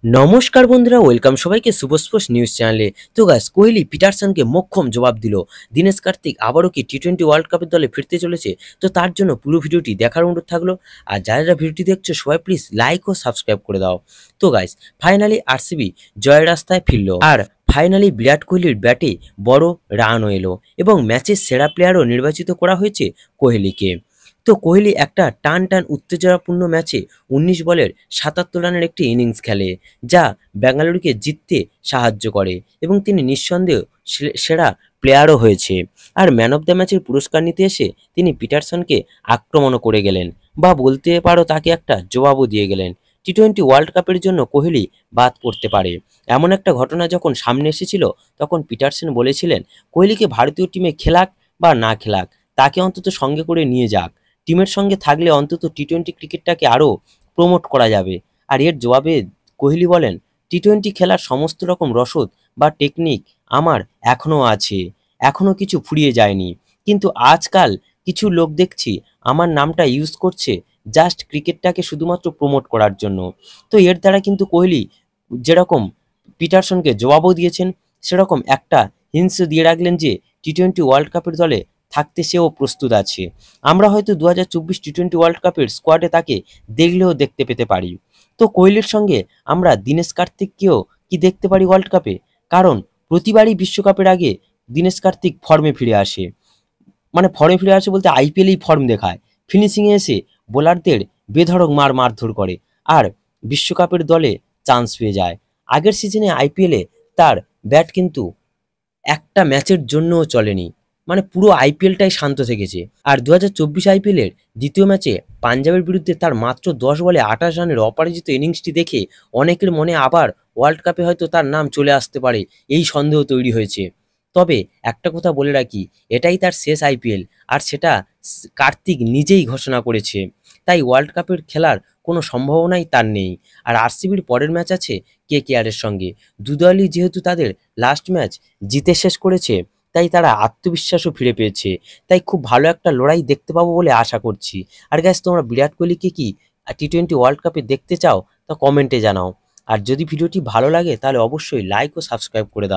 নমস্কার বন্ধুরা, ওয়েলকাম সবাইকে শুভ স্পোর্টস নিউজ চ্যানেলে। তো গাইস, কোহলি পিটারসনকে মোক্ষম জবাব দিল। দীনেশ কার্তিক আবারও কি টি-20 ওয়ার্ল্ড কাপের দলে ফিরতে চলেছে? তো তার জন্য পুরো ভিডিওটি দেখার অনুরোধ থাকলো। আর যারা ভিডিওটি দেখছো সবাই প্লিজ লাইক ও সাবস্ক্রাইব করে দাও। তো গাইস, ফাইনালি আরসিবি জয়ের রাস্তায় ফিরল। আর ফাইনালি বিরাট কোহলির ব্যাটে বড় রানও এলো এবং ম্যাচের সেরা প্লেয়ারও নির্বাচিত করা হয়েছে কোহলিকে। তো কোহলি একটা টান টান উত্তেজনাপূর্ণ ম্যাচে ১৯ বলের ৭৭ রানের একটি ইনিংস খেলে, যা বেঙ্গালুরুকে জিততে সাহায্য করে এবং তিনি নিঃসন্দেহ সেরা প্লেয়ারও হয়েছে। আর ম্যান অফ দ্য ম্যাচের পুরস্কার নিতে এসে তিনি পিটারসনকে আক্রমণও করে গেলেন, বা বলতে পারো তাকে একটা জবাবও দিয়ে গেলেন। টি-20 ওয়ার্ল্ড কাপের জন্য কোহলি বাদ পড়তে পারে এমন একটা ঘটনা যখন সামনে এসেছিল, তখন পিটারসন বলেছিলেন কোহলিকে ভারতীয় টিমে খেলাক বা না খেলাক, তাকে অন্তত সঙ্গে করে নিয়ে যাক। টিমের সঙ্গে থাকলে অন্তত টি-20 ক্রিকেটটাকে আরও প্রমোট করা যাবে। আর এর জবাবে কোহলি বলেন, টি-20 খেলার সমস্ত রকম রসদ বা টেকনিক আমার এখনও আছে, এখনও কিছু ফুরিয়ে যায়নি। কিন্তু আজকাল কিছু লোক দেখছি আমার নামটা ইউজ করছে জাস্ট ক্রিকেটটাকে শুধুমাত্র প্রমোট করার জন্য। তো এর দ্বারা কিন্তু কোহলি যেরকম পিটারসনকে জবাবও দিয়েছেন, সেরকম একটা হিন্টসও দিয়ে রাখলেন যে টি-20 ওয়ার্ল্ড কাপের দলে থাকতে সেও প্রস্তুত আছে। আমরা হয়তো ২০২৪ টি-20 ওয়ার্ল্ড কাপের স্কোয়াডে তাকে দেখলেও দেখতে পেতে পারি। তো কোহলির সঙ্গে আমরা দীনেশ কার্তিককেও কি দেখতে পারি ওয়ার্ল্ড কাপে? কারণ প্রতিবারই বিশ্বকাপের আগে দীনেশ কার্তিক ফর্মে ফিরে আসে। মানে ফর্মে ফিরে আসে বলতে আইপিএলেই ফর্ম দেখায়, ফিনিশিংয়ে এসে বোলারদের বেধড়ক মারধর করে, আর বিশ্বকাপের দলে চান্স পেয়ে যায়। আগের সিজনে আইপিএলে তার ব্যাট কিন্তু একটা ম্যাচের জন্যও চলেনি, মানে পুরো আইপিএলটাই শান্ত থেকেছে। আর ২০২৪ আইপিএলের দ্বিতীয় ম্যাচে পাঞ্জাবের বিরুদ্ধে তার মাত্র ১০ বলে ২৮ রানের অপরাজিত ইনিংসটি দেখে অনেকের মনে আবার ওয়ার্ল্ড কাপে হয়তো তার নাম চলে আসতে পারে, এই সন্দেহ তৈরি হয়েছে। তবে একটা কথা বলে রাখি, এটাই তার শেষ আইপিএল, আর সেটা কার্তিক নিজেই ঘোষণা করেছে। তাই ওয়ার্ল্ড কাপের খেলার কোনো সম্ভাবনাই তার নেই। আর আরসিবির পরের ম্যাচ আছে কেকেআরের সঙ্গে। দুদলই যেহেতু তাদের লাস্ট ম্যাচ জিতে শেষ করেছে, তাই তারা আত্মবিশ্বাসও ফিরে পেয়েছে। তাই খুব ভালো একটা লড়াই দেখতে পাবো বলে আশা করছি। আর গ্যাস, তোমরা বিরাট কোহলিকে কি টি-20 ওয়ার্ল্ড কাপে দেখতে চাও? তা কমেন্টে জানাও। আর যদি ভিডিওটি ভালো লাগে তাহলে অবশ্যই লাইক ও সাবস্ক্রাইব করে দাও।